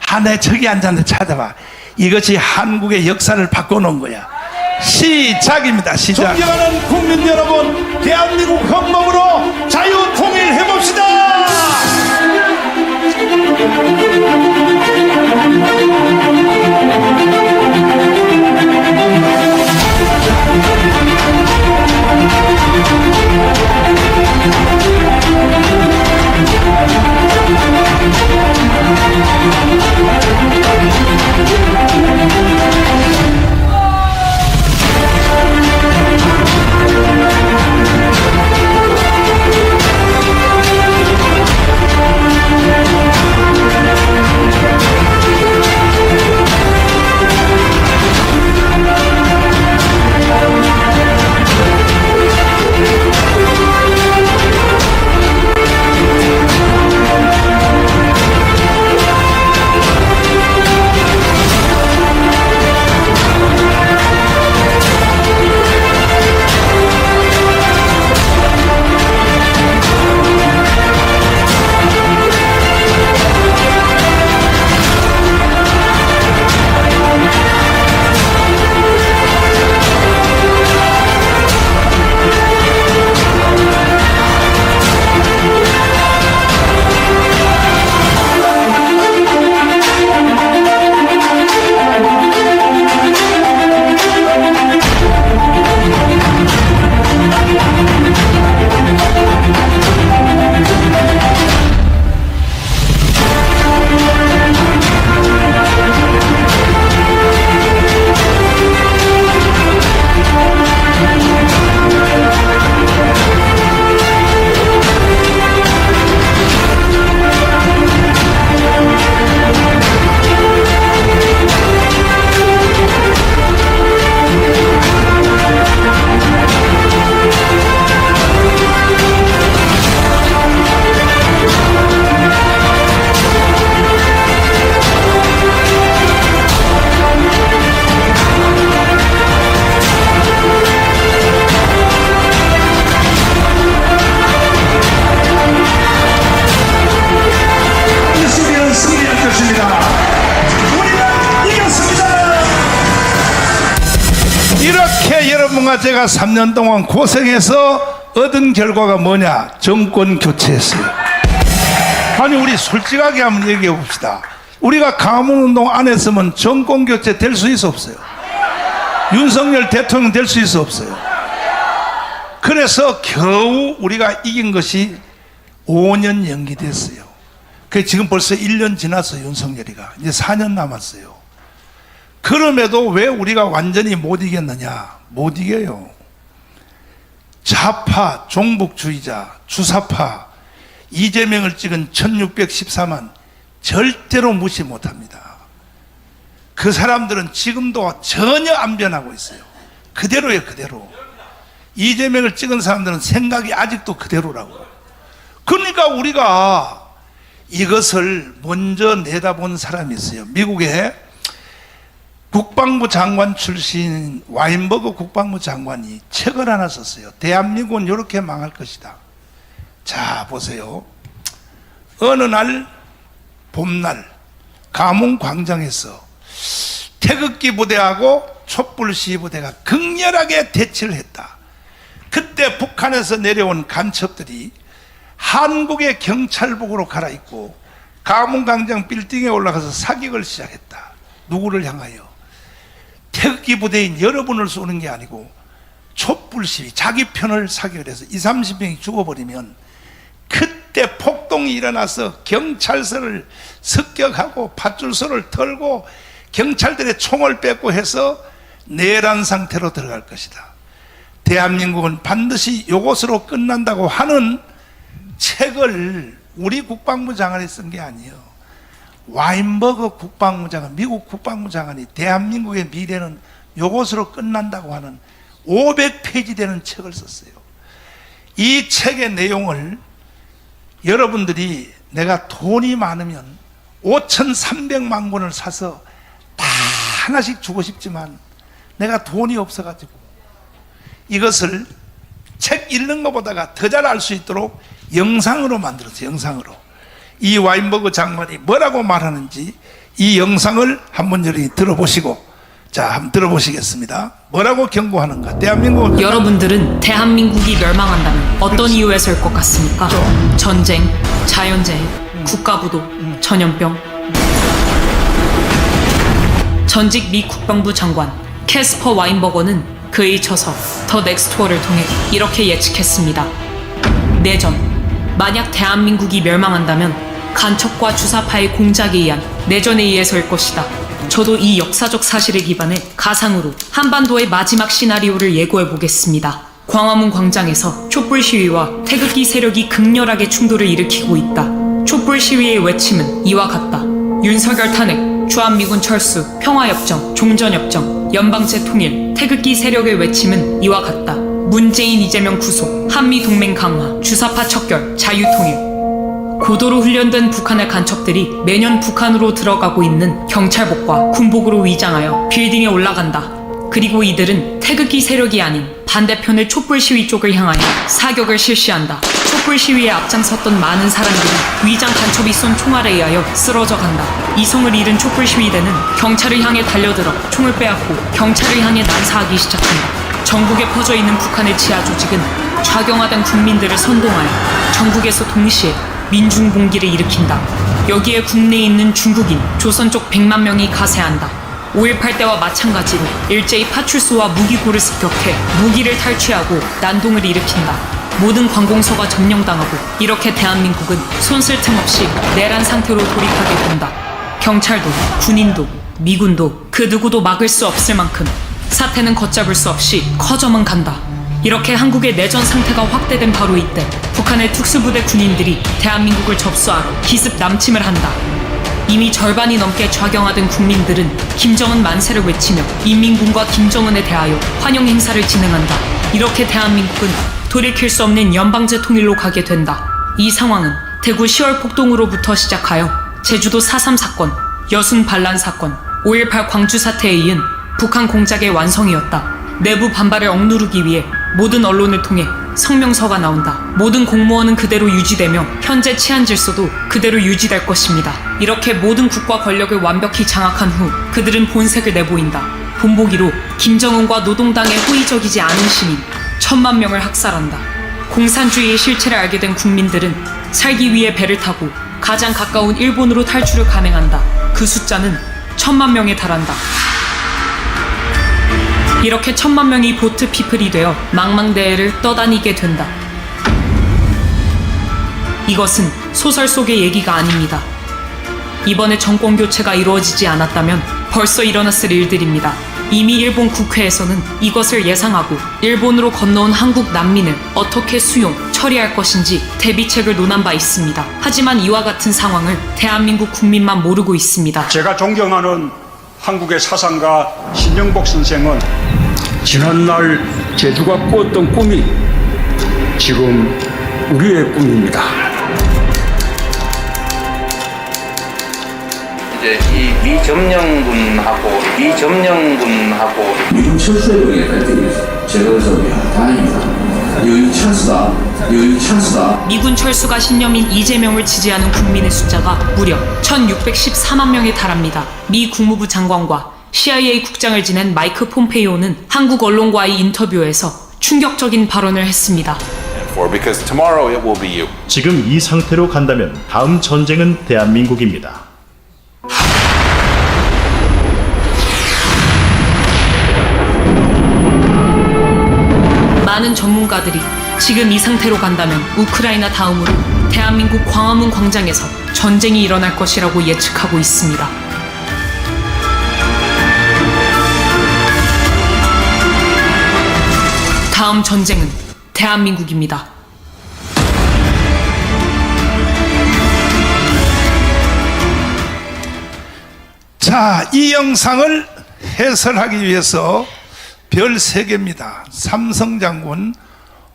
하나의 저기 앉았는데 찾아봐. 이것이 한국의 역사를 바꿔놓은 거야. 시작입니다. 시작. 존경하는 국민 여러분, 대한민국 헌법으로 자유 통일해봅시다. 이렇게 여러분과 제가 3년 동안 고생해서 얻은 결과가 뭐냐? 정권 교체했어요. 아니, 우리 솔직하게 한번 얘기해 봅시다. 우리가 가문운동 안 했으면 정권 교체 될 수 있어 없어요? 윤석열 대통령 될 수 있어 없어요? 그래서 겨우 우리가 이긴 것이 5년 연기됐어요. 그 지금 벌써 1년 지났어요. 윤석열이가 이제 4년 남았어요. 그럼에도 왜 우리가 완전히 못 이겼느냐? 못 이겨요. 좌파, 종북주의자, 주사파, 이재명을 찍은 1614만 절대로 무시 못합니다. 그 사람들은 지금도 전혀 안 변하고 있어요. 그대로예요, 그대로. 이재명을 찍은 사람들은 생각이 아직도 그대로라고. 그러니까 우리가 이것을 먼저 내다본 사람이 있어요. 미국에 국방부 장관 출신 와인버그 국방부 장관이 책을 하나 썼어요. 대한민국은 이렇게 망할 것이다. 자, 보세요. 어느 날 봄날 감흥 광장에서 태극기 부대하고 촛불 시위 부대가 극렬하게 대치를 했다. 그때 북한에서 내려온 간첩들이 한국의 경찰복으로 갈아입고 감흥 광장 빌딩에 올라가서 사격을 시작했다. 누구를 향하여? 태극기 부대인 여러분을 쏘는 게 아니고 촛불 시위, 자기 편을 사격을 해서 20-30명이 죽어버리면 그때 폭동이 일어나서 경찰서를 습격하고 밧줄소를 털고 경찰들의 총을 뺏고 해서 내란 상태로 들어갈 것이다. 대한민국은 반드시 이것으로 끝난다고 하는 책을 우리 국방부 장관이 쓴 게 아니에요. 와인버그 국방부 장관, 미국 국방부 장관이 대한민국의 미래는 이것으로 끝난다고 하는 500페이지 되는 책을 썼어요. 이 책의 내용을 여러분들이 내가 돈이 많으면 5,300만 권을 사서 다 하나씩 주고 싶지만 내가 돈이 없어가지고 이것을 책 읽는 것보다가 더 잘 알 수 있도록 영상으로 만들었어요. 영상으로. 이 와인버그 장관이 뭐라고 말하는지 이 영상을 한번 여러분이 들어보시고, 자, 한번 들어보시겠습니다. 뭐라고 경고하는가? 대한민국 여러분들은 대한민국이 멸망한다면 어떤 이유에서일 것 같습니까? 전쟁, 자연재해, 국가부도, 전염병. 전직 미 국방부 장관 캐스퍼 와인버거는 그의 저서 더 넥스트 워를 통해 이렇게 예측했습니다. 내전. 만약 대한민국이 멸망한다면 간첩과 주사파의 공작에 의한 내전에 의해서일 것이다. 저도 이 역사적 사실에 기반해 가상으로 한반도의 마지막 시나리오를 예고해 보겠습니다. 광화문 광장에서 촛불 시위와 태극기 세력이 극렬하게 충돌을 일으키고 있다. 촛불 시위의 외침은 이와 같다. 윤석열 탄핵, 주한미군 철수, 평화협정, 종전협정, 연방제 통일, 태극기 세력의 외침은 이와 같다. 문재인, 이재명 구속, 한미동맹 강화, 주사파 척결, 자유통일. 고도로 훈련된 북한의 간첩들이 매년 북한으로 들어가고 있는 경찰복과 군복으로 위장하여 빌딩에 올라간다. 그리고 이들은 태극기 세력이 아닌 반대편의 촛불 시위 쪽을 향하여 사격을 실시한다. 촛불 시위에 앞장섰던 많은 사람들이 위장 간첩이 쏜 총알에 의하여 쓰러져 간다. 이성을 잃은 촛불 시위대는 경찰을 향해 달려들어 총을 빼앗고 경찰을 향해 난사하기 시작한다. 전국에 퍼져 있는 북한의 지하 조직은 좌경화된 국민들을 선동하여 전국에서 동시에 민중봉기를 일으킨다. 여기에 국내에 있는 중국인, 조선 쪽 100만 명이 가세한다. 5.18 때와 마찬가지로 일제히 파출소와 무기고를 습격해 무기를 탈취하고 난동을 일으킨다. 모든 관공서가 점령당하고 이렇게 대한민국은 손쓸 틈 없이 내란 상태로 돌입하게 된다. 경찰도, 군인도, 미군도 그 누구도 막을 수 없을 만큼 사태는 걷잡을 수 없이 커져만 간다. 이렇게 한국의 내전 상태가 확대된 바로 이때 북한의 특수부대 군인들이 대한민국을 접수하러 기습 남침을 한다. 이미 절반이 넘게 좌경화된 국민들은 김정은 만세를 외치며 인민군과 김정은에 대하여 환영 행사를 진행한다. 이렇게 대한민국은 돌이킬 수 없는 연방제 통일로 가게 된다. 이 상황은 대구 10월 폭동으로부터 시작하여 제주도 4.3 사건, 여순 반란 사건, 5.18 광주 사태에 이은 북한 공작의 완성이었다. 내부 반발을 억누르기 위해 모든 언론을 통해 성명서가 나온다. 모든 공무원은 그대로 유지되며 현재 치안 질서도 그대로 유지될 것입니다. 이렇게 모든 국가 권력을 완벽히 장악한 후 그들은 본색을 내보인다. 본보기로 김정은과 노동당에 호의적이지 않은 시민 1,000만 명을 학살한다. 공산주의의 실체를 알게 된 국민들은 살기 위해 배를 타고 가장 가까운 일본으로 탈출을 감행한다. 그 숫자는 1,000만 명에 달한다. 이렇게 1,000만 명이 보트 피플이 되어 망망대해를 떠다니게 된다. 이것은 소설 속의 얘기가 아닙니다. 이번에 정권 교체가 이루어지지 않았다면 벌써 일어났을 일들입니다. 이미 일본 국회에서는 이것을 예상하고 일본으로 건너온 한국 난민을 어떻게 수용, 처리할 것인지 대비책을 논한 바 있습니다. 하지만 이와 같은 상황을 대한민국 국민만 모르고 있습니다. 제가 존경하는 한국의 사상가 신영복 선생은 지난날 제주가 꾸었던 꿈이 지금 우리의 꿈입니다. 이제 이 미점령군하고 미중 철수의 갈등이 제가 그래서 야 다행이다. 여기 찬스다. 미군 철수가 신념인 이재명을 지지하는 국민의 숫자가 무려 1,614만 명에 달합니다. 미 국무부 장관과 CIA 국장을 지낸 마이크 폼페이오는 한국 언론과의 인터뷰에서 충격적인 발언을 했습니다. Because tomorrow it will be you. 지금 이 상태로 간다면 다음 전쟁은 대한민국입니다. 많은 전문가들이 지금 이 상태로 간다면 우크라이나 다음으로 대한민국 광화문 광장에서 전쟁이 일어날 것이라고 예측하고 있습니다. 다음 전쟁은 대한민국입니다. 자, 이 영상을 해설하기 위해서 별 3개입니다. 삼성장군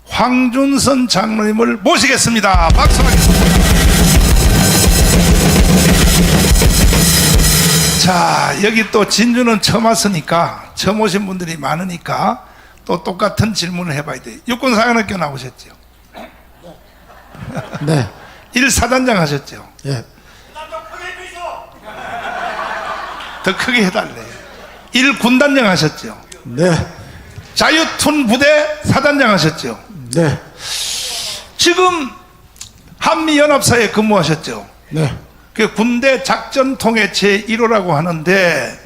황준선 장로님을 모시겠습니다. 박수 하겠습니다. 자, 여기 또 진주는 처음 왔으니까, 처음 오신 분들이 많으니까 또 똑같은 질문을 해봐야 돼요. 육군사관학교 나오셨죠? 네. 1사단장 하셨죠? 예. 더 크게 해달래. 1군단장 하셨죠. 네. 자유툰 부대 사단장 하셨죠. 네. 지금 한미연합사에 근무하셨죠. 네. 그 군대 작전통의 제1호라고 하는데,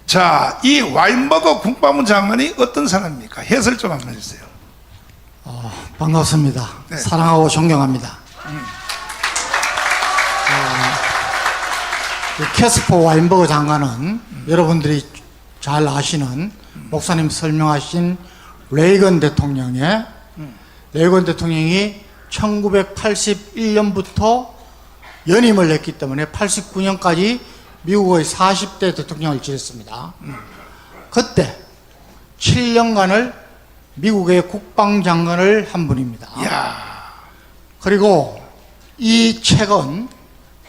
자, 이 와인버거 국방부 장관이 어떤 사람입니까? 해설 좀 한번 해주세요. 반갑습니다. 네. 사랑하고 존경합니다. 이 캐스퍼 와인버거 장관은 여러분들이 잘 아시는 목사님 설명하신 레이건 대통령이 1981년부터 연임을 했기 때문에 89년까지 미국의 40대 대통령을 지냈습니다. 그때 7년간을 미국의 국방장관을 한 분입니다. 그리고 이 책은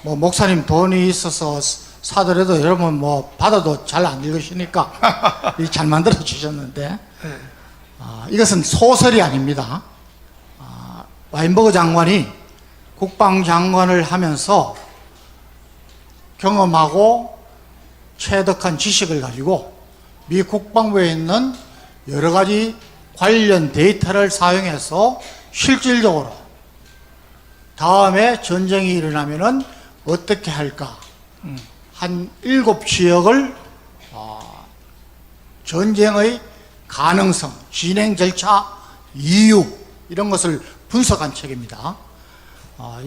뭐 목사님 돈이 있어서 사더라도 여러분 뭐 받아도 잘 안 읽으시니까 잘 만들어 주셨는데, 이것은 소설이 아닙니다. 와인버거 장관이 국방장관을 하면서 경험하고 체득한 지식을 가지고 미 국방부에 있는 여러 가지 관련 데이터를 사용해서 실질적으로 다음에 전쟁이 일어나면은 어떻게 할까? 한 7지역을 전쟁의 가능성, 진행 절차, 이유 이런 것을 분석한 책입니다.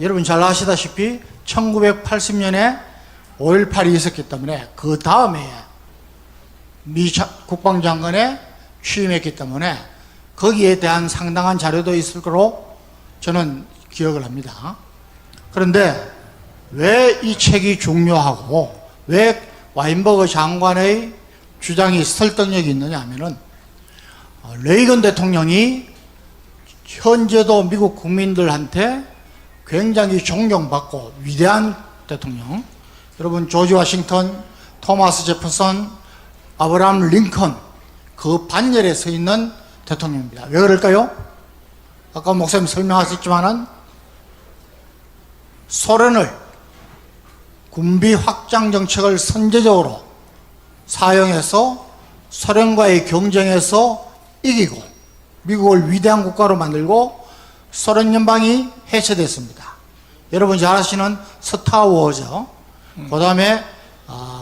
여러분 잘 아시다시피 1980년에 5.18이 있었기 때문에 그 다음에 미 국방장관에 취임했기 때문에 거기에 대한 상당한 자료도 있을 거로 저는 기억을 합니다. 그런데 왜 이 책이 중요하고 왜 와인버거 장관의 주장이 설득력이 있느냐 하면은, 레이건 대통령이 현재도 미국 국민들한테 굉장히 존경받고 위대한 대통령, 여러분 조지 워싱턴, 토마스 제퍼슨, 아브라함 링컨 그 반열에 서 있는 대통령입니다. 왜 그럴까요? 아까 목사님 설명하셨지만은 소련을 군비 확장 정책을 선제적으로 사용해서 소련과의 경쟁에서 이기고 미국을 위대한 국가로 만들고 소련 연방이 해체됐습니다. 여러분 잘 아시는 스타워즈, 그 다음에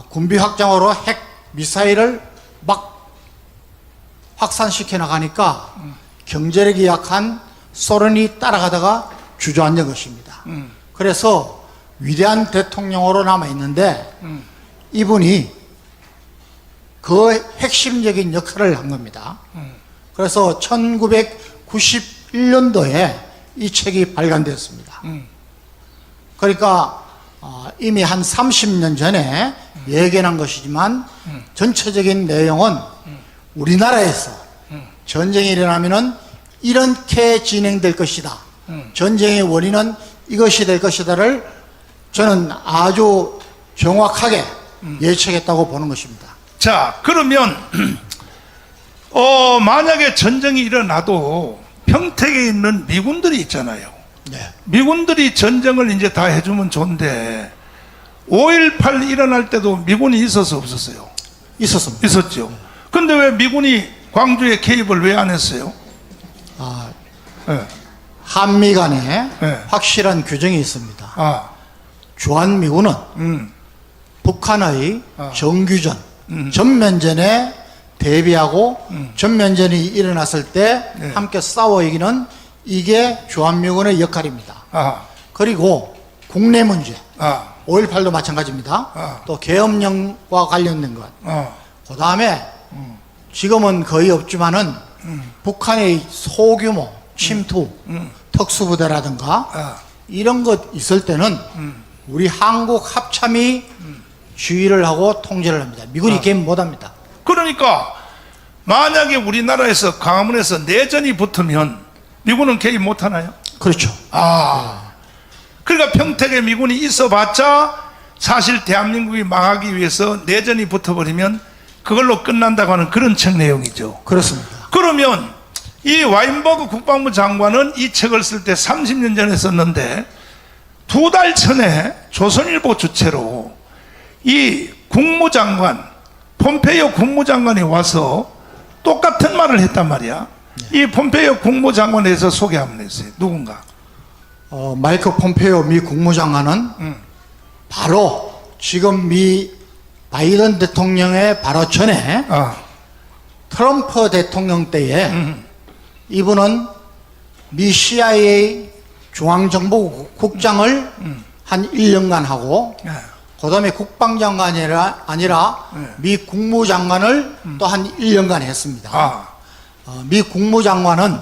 군비 확장으로 핵 미사일을 막 확산시켜 나가니까 경제력이 약한 소련이 따라가다가 주저앉은 것입니다. 그래서 위대한 대통령으로 남아있는데 이분이 그 핵심적인 역할을 한 겁니다. 그래서 1991년도에 이 책이 발간되었습니다. 그러니까 이미 한 30년 전에 예견한 것이지만 전체적인 내용은 우리나라에서 전쟁이 일어나면은 이렇게 진행될 것이다. 전쟁의 원인은 이것이 될 것이다를 저는 아주 정확하게 예측했다고 보는 것입니다. 자, 그러면 만약에 전쟁이 일어나도 평택에 있는 미군들이 있잖아요. 네. 미군들이 전쟁을 이제 다 해주면 좋은데 5.18 일어날 때도 미군이 있어서 없었어요? 있었습니다. 있었죠. 근데 왜 미군이 광주에 개입을 왜 안 했어요? 네. 한미 간에 네. 확실한 규정이 있습니다. 주한미군은 북한의 정규전, 전면전에 대비하고 전면전이 일어났을 때 네. 함께 싸워 이기는 이게 주한미군의 역할입니다. 그리고 국내 문제, 5.18도 마찬가지입니다. 또 계엄령과 관련된 것. 그 다음에 지금은 거의 없지만은 북한의 소규모 침투, 특수부대라든가 이런 것 있을 때는 우리 한국 합참이 지휘를 하고 통제를 합니다. 미군이 개입 못합니다. 그러니까 만약에 우리나라에서 광화문에서 내전이 붙으면 미군은 개입 못하나요? 그렇죠. 그러니까 평택에 미군이 있어봤자 사실 대한민국이 망하기 위해서 내전이 붙어버리면 그걸로 끝난다고 하는 그런 책 내용이죠. 그렇습니다. 그러면 이 와인버그 국방부 장관은 이 책을 쓸 때 30년 전에 썼는데 2달 전에 조선일보 주최로 이 국무장관, 폼페이오 국무장관이 와서 똑같은 말을 했단 말이야. 이 폼페이오 국무장관에서 소개 한번 했어요. 누군가? 마이크 폼페이오 미 국무장관은 바로 지금 미 바이든 대통령의 바로 전에 트럼프 대통령 때에 이분은 미 CIA 중앙정보국장을 한 1년간 하고 그 다음에 국방장관이 아니라 미 국무장관을 또 한 1년간 했습니다. 미 국무장관은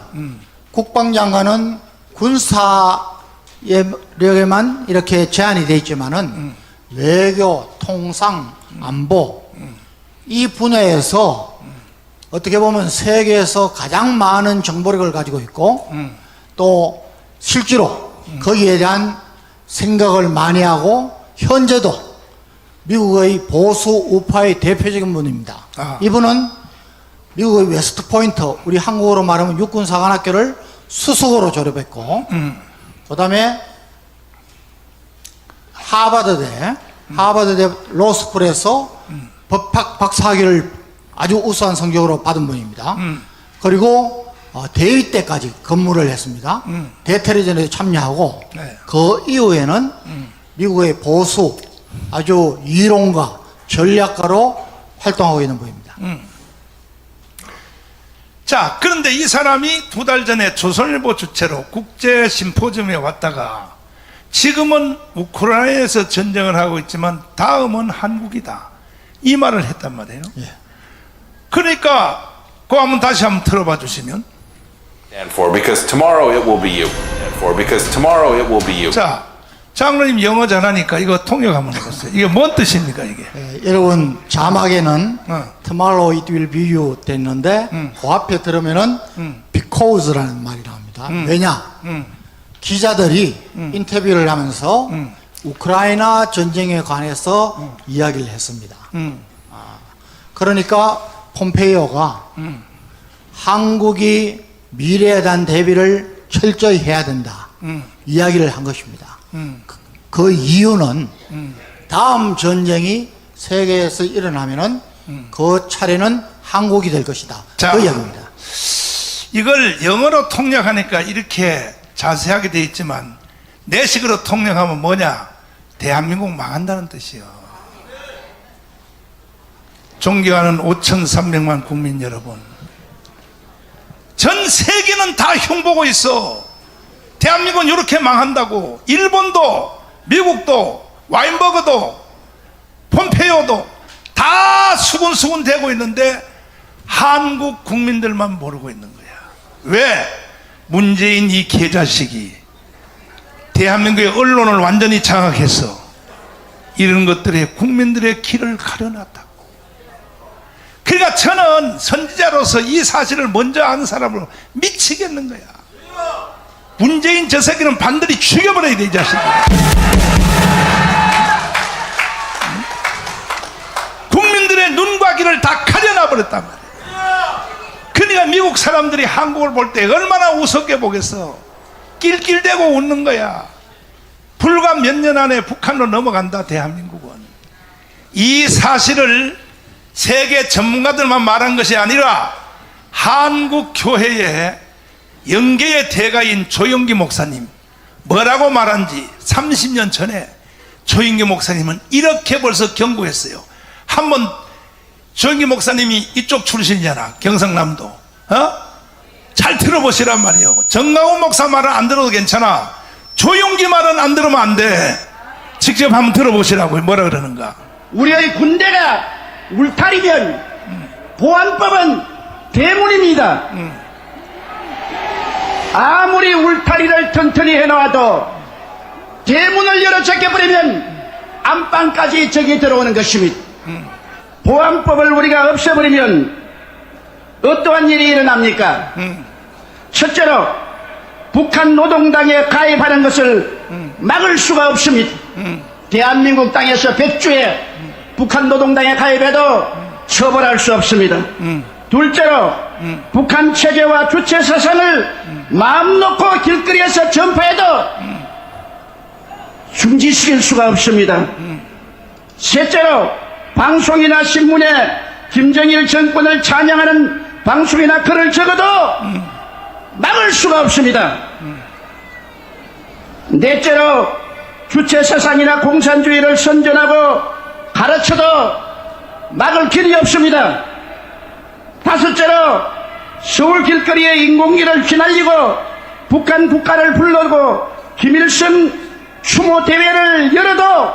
국방장관은 군사력에만 이렇게 제한이 되어 있지만은 외교, 통상, 안보 이 분야에서 어떻게 보면 세계에서 가장 많은 정보력을 가지고 있고 또 실제로 거기에 대한 생각을 많이 하고 현재도 미국의 보수 우파의 대표적인 분입니다. 이분은 미국의 웨스트포인트, 우리 한국어로 말하면 육군사관학교를 수석으로 졸업했고 그 다음에 하버드대 로스쿨에서 법학 박사학위를 아주 우수한 성적으로 받은 분입니다. 그리고 대위 때까지 근무를 했습니다. 대테러전에 참여하고 그 이후에는 미국의 보수 아주 이론가 전략가로 활동하고 있는 분입니다. 자, 그런데 이 사람이 2달 전에 조선일보 주최로 국제 심포지엄에 왔다가 지금은 우크라이나에서 전쟁을 하고 있지만 다음은 한국이다, 이 말을 했단 말이에요. 그러니까 그거 한번 다시 한번 들어봐 주시면. And for because tomorrow it will be you. And for because tomorrow it will be you. 자, 장로님 영어 잘하니까 이거 통역 한번 해보세요. 이게 뭔 뜻입니까 이게? 여러분 자막에는 Tomorrow it will be you 됐는데 그 앞에 들으면은 because라는 말이 나옵니다. 왜냐? 기자들이 인터뷰를 하면서 우크라이나 전쟁에 관해서 이야기를 했습니다. 그러니까 폼페이오가 한국이 미래에 대한 대비를 철저히 해야 된다, 이야기를 한 것입니다. 그 이유는 다음 전쟁이 세계에서 일어나면은 그 차례는 한국이 될 것이다, 자, 그 이야기입니다. 이걸 영어로 통역하니까 이렇게 자세하게 돼 있지만 내식으로 통역하면 뭐냐? 대한민국 망한다는 뜻이요. 존경하는 5,300만 국민 여러분, 전 세계는 다 흉보고 있어. 대한민국은 이렇게 망한다고. 일본도, 미국도, 와인버그도, 폼페이오도 다 수군수군 되고 있는데 한국 국민들만 모르고 있는 거야. 왜? 문재인 이 개자식이 대한민국의 언론을 완전히 장악해서 이런 것들에 국민들의 길을 가려놨다고. 그러니까 저는 선지자로서 이 사실을 먼저 아는 사람으로 미치겠는 거야. 문재인 저 새끼는 반드시 죽여버려야 돼, 이 자식들. 국민들의 눈과 귀를 다 가려놔버렸단 말이야. 그러니까 미국 사람들이 한국을 볼 때 얼마나 우습게 보겠어. 낄낄대고 웃는 거야. 불과 몇 년 안에 북한으로 넘어간다, 대한민국은. 이 사실을 세계 전문가들만 말한 것이 아니라 한국 교회의 영계의 대가인 조영기 목사님 뭐라고 말한지 30년 전에 조영기 목사님은 이렇게 벌써 경고했어요. 한번 조영기 목사님이 이쪽 출신이잖아, 경상남도. 잘 들어보시란 말이에요. 정강훈 목사 말은 안 들어도 괜찮아. 조영기 말은 안 들으면 안 돼. 직접 한번 들어보시라고요. 뭐라 그러는가. 우리의 군대가 울타리면 보안법은 대문입니다. 아무리 울타리를 튼튼히 해놓아도 대문을 열어 제껴버리면 안방까지 적이 들어오는 것입니다. 보안법을 우리가 없애버리면 어떠한 일이 일어납니까? 첫째로 북한 노동당에 가입하는 것을 막을 수가 없습니다. 대한민국 땅에서 100주에 북한 노동당에 가입해도 처벌할 수 없습니다. 둘째로 북한 체제와 주체 사상을 마음 놓고 길거리에서 전파해도 중지시킬 수가 없습니다. 셋째로 방송이나 신문에 김정일 정권을 찬양하는 방송이나 글을 적어도 막을 수가 없습니다. 넷째로 주체사상이나 공산주의를 선전하고 가르쳐도 막을 길이 없습니다. 다섯째로 서울 길거리에 인공기를 휘날리고 북한 국가를 불러고 김일성 추모 대회를 열어도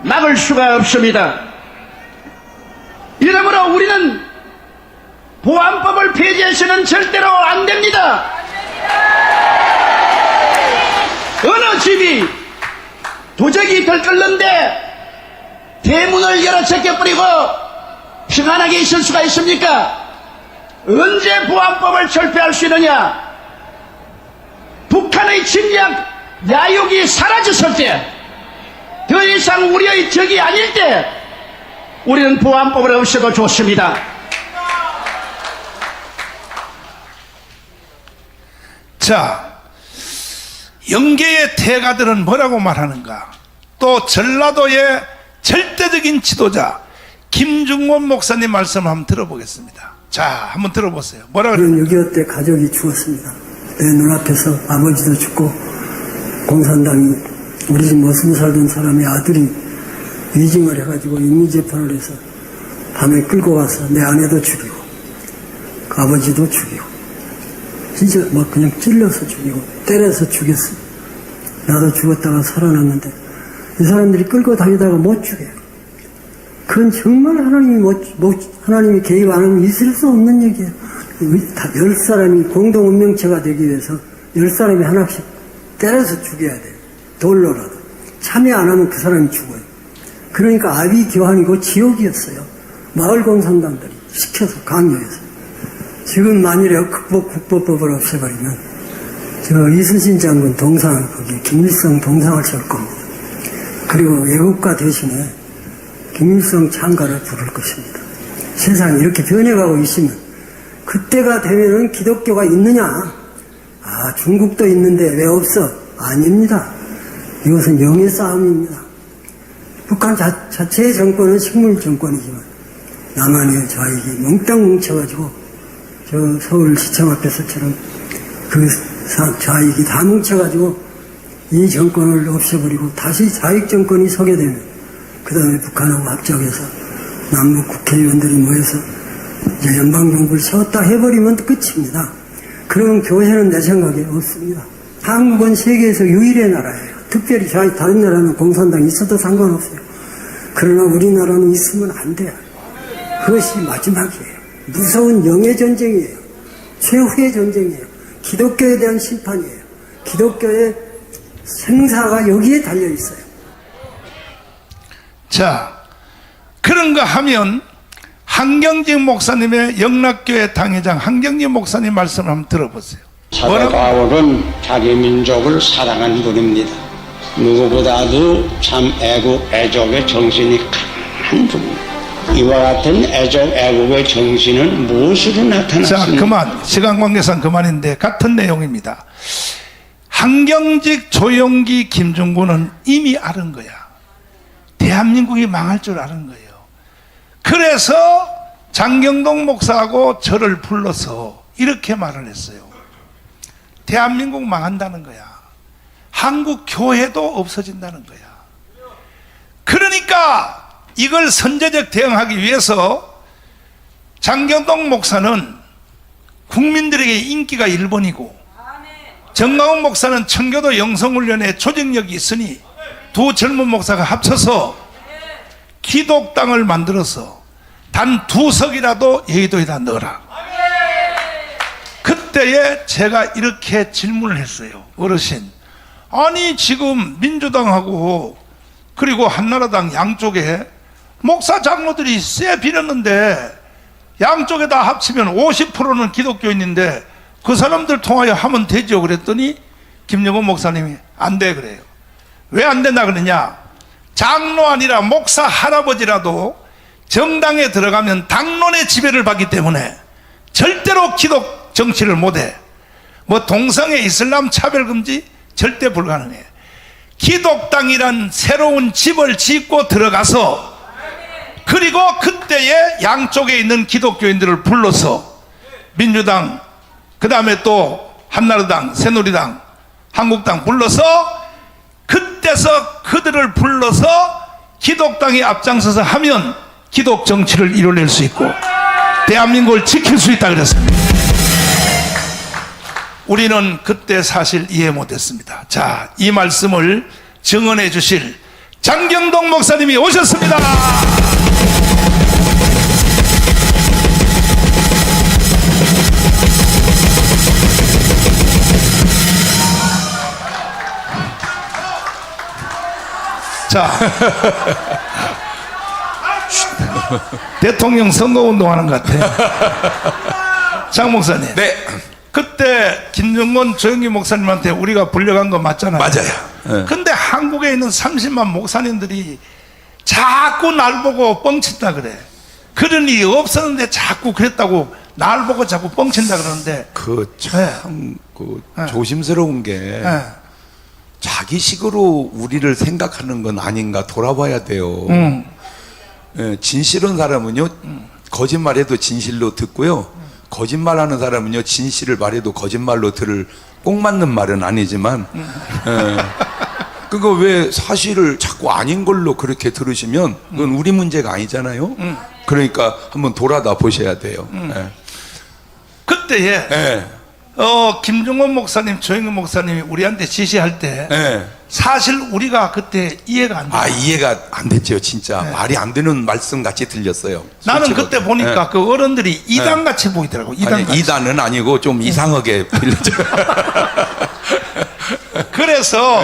막을 수가 없습니다. 이러므로 우리는 보안법을 폐지해서는 절대로 안 됩니다. 어느 집이 도적이 들끓는데 대문을 열어 제껴버리고 평안하게 있을 수가 있습니까? 언제 보안법을 철폐할 수 있느냐? 북한의 침략 야욕이 사라졌을 때, 더 이상 우리의 적이 아닐 때 우리는 보안법을 없애도 좋습니다. 자, 영계의 태가들은 뭐라고 말하는가? 또 전라도의 절대적인 지도자 김중곤 목사님 말씀 한번 들어보겠습니다. 자, 한번 들어보세요. 뭐라 그래요? 6.25 때 가족이 죽었습니다. 내 눈앞에서 아버지도 죽고 공산당이 우리 집 모습 살던 사람의 아들이 위증을 해가지고 임의재판을 해서 밤에 끌고 가서 내 아내도 죽이고 그 아버지도 죽이고 진짜 막 그냥 찔러서 죽이고 때려서 죽였어. 나도 죽었다가 살아났는데 이 사람들이 끌고 다니다가 못 죽여요. 그건 정말 하나님이 개입 안 하면 있을 수 없는 얘기예요. 다 10사람이 공동 운명체가 되기 위해서 10사람이 하나씩 때려서 죽여야 돼요. 돌로라도. 참여 안 하면 그 사람이 죽어요. 그러니까 아비 교환이고 지옥이었어요. 마을 공산당들이 시켜서 강요해서. 지금 만일에 국보법을 없애버리면 저 이순신 장군 동상 거기 김일성 동상을 세울 겁니다. 그리고 애국가 대신에 김일성 창가를 부를 것입니다. 세상이 이렇게 변해가고 있으면 그때가 되면은 기독교가 있느냐? 아, 중국도 있는데 왜 없어? 아닙니다. 이것은 영의 싸움입니다. 북한 자체의 정권은 식물 정권이지만 남한의 좌익이 몽땅 뭉쳐가지고 저 서울시청 앞에서처럼 그 좌익이 다 뭉쳐가지고 이 정권을 없애버리고 다시 좌익 정권이 서게 되면 그 다음에 북한하고 합작해서 남북 국회의원들이 모여서 이제 연방정부를 세웠다 해버리면 끝입니다. 그러면 교회는 내 생각에 없습니다. 한국은 세계에서 유일의 나라예요. 특별히 다른 나라는 공산당이 있어도 상관없어요. 그러나 우리나라는 있으면 안 돼요. 그것이 마지막이에요. 무서운 영의 전쟁이에요. 최후의 전쟁이에요. 기독교에 대한 심판이에요. 기독교의 생사가 여기에 달려 있어요. 자, 그런가 하면 한경직 목사님의 영락교회 당회장 한경직 목사님 말씀을 한번 들어보세요. 사도 바울은 자기 민족을 사랑한 분입니다. 누구보다도 참 애국, 애족의 정신이 강한 분입니다. 이와 같은 애족, 애국의 정신은 무엇으로 나타났습니까? 자, 그만. 시간 관계상 그만인데 같은 내용입니다. 한경직, 조영기, 김중곤은 이미 아는 거야. 대한민국이 망할 줄 아는 거예요. 그래서 장경동 목사하고 저를 불러서 이렇게 말을 했어요. 대한민국 망한다는 거야. 한국 교회도 없어진다는 거야. 그러니까 이걸 선제적 대응하기 위해서 장경동 목사는 국민들에게 인기가 1번이고 정강훈 목사는 청교도 영성훈련에 조직력이 있으니 두 젊은 목사가 합쳐서 기독당을 만들어서 단 2석이라도 여의도에다 넣어라. 그때에 제가 이렇게 질문을 했어요. 어르신, 아니 지금 민주당하고 그리고 한나라당 양쪽에 목사 장로들이 쎄 빌었는데 양쪽에 다 합치면 50%는 기독교인인데 그 사람들 통하여 하면 되죠. 그랬더니 김영건 목사님이 안 돼 그래요. 왜 안 된다 그러냐? 장로 아니라 목사 할아버지라도 정당에 들어가면 당론의 지배를 받기 때문에 절대로 기독 정치를 못해. 뭐 동성애 이슬람 차별금지 절대 불가능해. 기독당이란 새로운 집을 짓고 들어가서 그리고 그때에 양쪽에 있는 기독교인들을 불러서 민주당, 그 다음에 또 한나라당, 새누리당, 한국당 불러서 그때서 그들을 불러서 기독당이 앞장서서 하면 기독 정치를 이뤄낼 수 있고 대한민국을 지킬 수 있다 그랬습니다. 우리는 그때 사실 이해 못했습니다. 자, 이 말씀을 증언해 주실 장경동 목사님이 오셨습니다. 자, 대통령 선거운동하는 것 같아. 장 목사님. 네. 그때 김정건 조영기 목사님한테 우리가 불려간 거 맞잖아요. 맞아요. 근데 한국에 있는 30만 목사님들이 자꾸 날 보고 뻥친다 그래. 그런 일이 없었는데 자꾸 그랬다고 날 보고 자꾸 뻥친다 그러는데 조심스러운 게 자기식으로 우리를 생각하는 건 아닌가 돌아봐야 돼요. 예, 진실한 사람은요 거짓말해도 진실로 듣고요, 거짓말하는 사람은요 진실을 말해도 거짓말로 들을 꼭 맞는 말은 아니지만 그거 왜 사실을 자꾸 아닌 걸로 그렇게 들으시면 그건 우리 문제가 아니잖아요. 그러니까 한번 돌아다 보셔야 돼요. 예. 그때에 김종원 목사님, 조영기 목사님이 우리한테 지시할 때 사실 우리가 그때 이해가 안 돼요. 이해가 안 됐죠. 진짜 말이 안 되는 말씀 같이 들렸어요. 나는 그때 보니까 그 어른들이 이단 같이 보이더라고. 이단은 아니고 좀 이상하게 빌려져. 그래서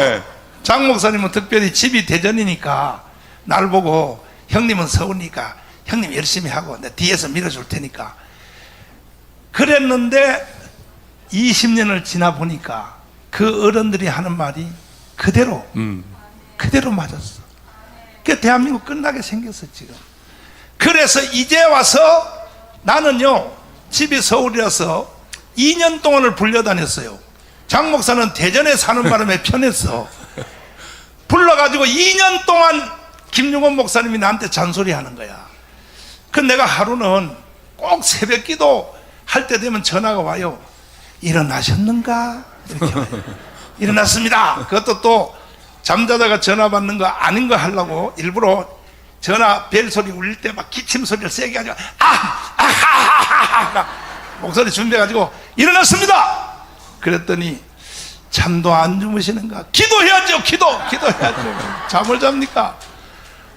장 목사님은 특별히 집이 대전이니까 날 보고 형님은 서우니까 형님 열심히 하고 내 뒤에서 밀어줄 테니까 그랬는데 20년을 지나 보니까 그 어른들이 하는 말이 그대로 맞았어. 그 대한민국 끝나게 생겼어 지금. 그래서 이제 와서 나는요 집이 서울이라서 2년 동안을 불려다녔어요. 장 목사는 대전에 사는 바람에 편했어. 불러가지고 2년 동안 김용원 목사님이 나한테 잔소리하는 거야. 그 내가 하루는 꼭 새벽 기도 할 때 되면 전화가 와요. 일어나셨는가? 이렇게 와요. 일어났습니다. 그것도 또 잠자다가 전화 받는 거 아닌 거 하려고 일부러 전화 벨 소리 울릴 때 막 기침 소리를 세게 하죠. 목소리 준비해가지고 일어났습니다. 그랬더니 잠도 안 주무시는가? 기도해야죠. 기도해야죠. 잠을 잡니까?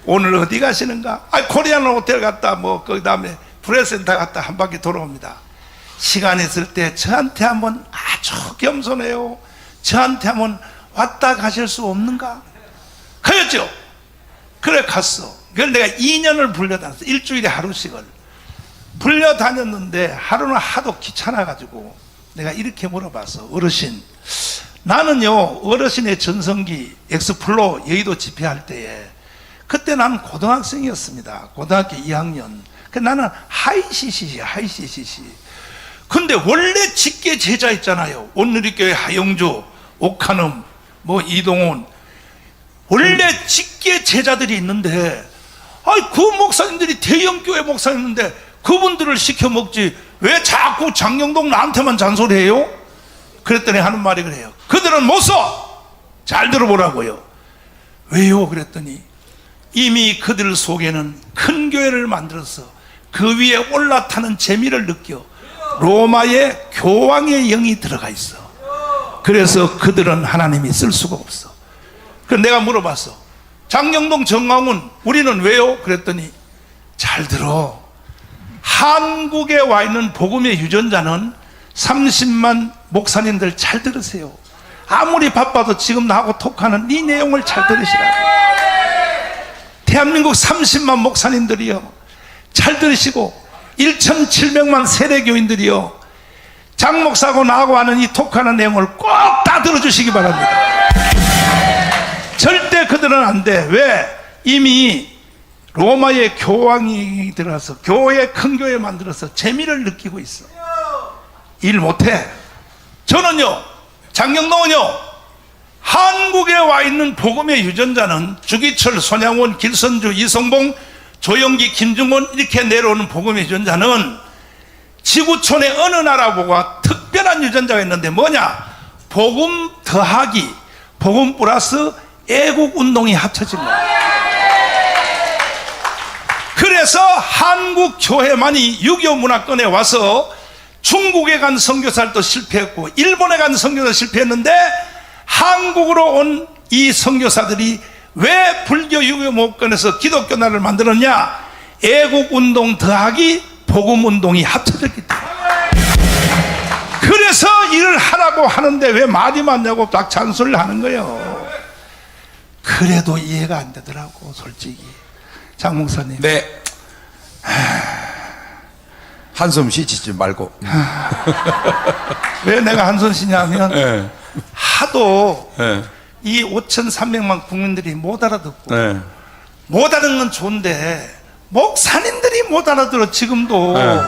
오늘 어디 가시는가? 코리안 호텔 갔다 그 다음에 프레센터 갔다 한 바퀴 돌아옵니다. 시간 있을 때 저한테 한번 아주 겸손해요. 저한테 한번 왔다 가실 수 없는가? 가였죠. 그래 갔어. 그걸 내가 2년을 불려다녔어. 일주일에 하루씩을 불려다녔는데 하루는 하도 귀찮아가지고 내가 이렇게 물어봤어. 어르신, 나는요 어르신의 전성기 엑스플로 여의도 집회할 때에 그때 나는 고등학생이었습니다. 고등학교 2학년. 나는 하이CCC. 근데 원래 직계 제자 있잖아요. 온누리교회 하영주, 옥한음, 이동훈. 원래 직계 제자들이 있는데, 그 목사님들이 대형교회 목사님인데 그분들을 시켜 먹지 왜 자꾸 장경동 나한테만 잔소리해요? 그랬더니 하는 말이 그래요. 그들은 못 써! 잘 들어보라고요. 왜요? 그랬더니 이미 그들 속에는 큰 교회를 만들어서 그 위에 올라타는 재미를 느껴 로마의 교황의 영이 들어가 있어. 그래서 그들은 하나님이 쓸 수가 없어. 그래서 내가 물어봤어. 장경동, 정광훈 우리는 왜요? 그랬더니 잘 들어. 한국에 와 있는 복음의 유전자는 30만 목사님들 잘 들으세요. 아무리 바빠도 지금 나하고 톡하는 이 내용을 잘 들으시라. 대한민국 30만 목사님들이요 잘 들으시고 1,700만 세례교인들이요 장 목사하고 나하고 하는 이 톡하는 내용을 꼭 다 들어주시기 바랍니다. 절대 그들은 안 돼. 왜? 이미 로마의 교황이 들어서 교회, 큰 교회 만들어서 재미를 느끼고 있어. 일 못해. 저는요 장경동은요 한국에 와 있는 복음의 유전자는 주기철, 손양원, 길선주, 이성봉, 조영기, 김중곤 이렇게 내려오는 복음의 유전자는 지구촌의 어느 나라보다 특별한 유전자가 있는데 뭐냐? 복음 더하기 복음 플러스 애국운동이 합쳐진 거예요. 그래서 한국 교회만이 6.25 문화권에 와서 중국에 간 선교사도 실패했고 일본에 간 선교사 실패했는데 한국으로 온 이 선교사들이 왜 불교 6.25 문화권에서 기독교 나라를 만들었냐? 애국운동 더하기 복음운동이 합쳐졌기 때문에. 그래서 일을 하라고 하는데 왜 말이 많냐고 딱 잔소리를 하는 거예요. 그래도 이해가 안 되더라고 솔직히. 장 목사님. 네. 한숨 쉬지 말고. 왜 내가 한숨 쉬냐면 네. 하도 네. 이 5,300만 국민들이 못 알아듣고 네. 못 알아듣는 건 좋은데 목사님들이 못 알아들어 지금도. 네.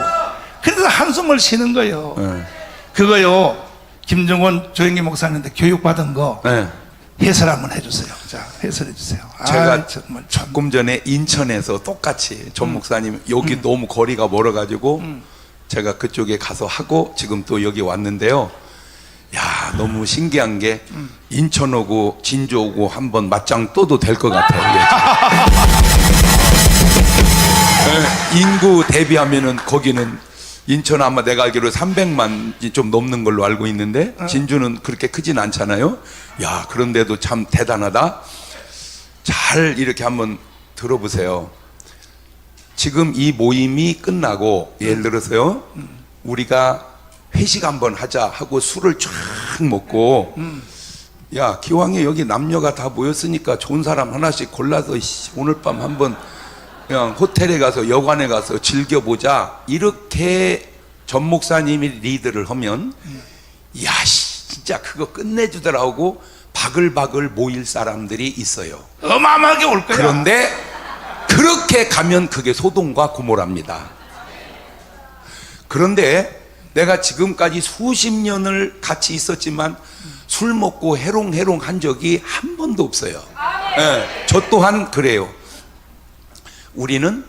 그래서 한숨을 쉬는 거예요. 네. 그거요 김정원 조영기 목사님한테 교육받은 거 네. 해설 한번 해주세요. 자, 해설해 주세요. 제가 정말 조금 전에 인천에서 똑같이 전 목사님 여기 너무 거리가 멀어가지고 제가 그쪽에 가서 하고 지금 또 여기 왔는데요. 야, 너무 신기한 게 인천 오고 진주 오고 한번 맞짱 떠도 될 것 같아요. 네, 인구 대비하면은 거기는 인천 아마 내가 알기로 300만이 좀 넘는 걸로 알고 있는데 진주는 그렇게 크진 않잖아요. 야, 그런데도 참 대단하다. 잘 이렇게 한번 들어보세요. 지금 이 모임이 끝나고 예를 들어서요, 우리가 회식 한번 하자 하고 술을 쫙 먹고, 야, 기왕에 여기 남녀가 다 모였으니까 좋은 사람 하나씩 골라서 오늘 밤 한번 그냥 호텔에 가서 여관에 가서 즐겨보자, 이렇게 전 목사님이 리드를 하면 야, 진짜 그거 끝내주더라고 바글바글 모일 사람들이 있어요. 어마어마하게 올 거야. 그런데 그렇게 가면 그게 소돔과 고모라입니다. 그런데 내가 지금까지 수십 년을 같이 있었지만 술 먹고 해롱해롱 한 적이 한 번도 없어요. 네, 저 또한 그래요. 우리는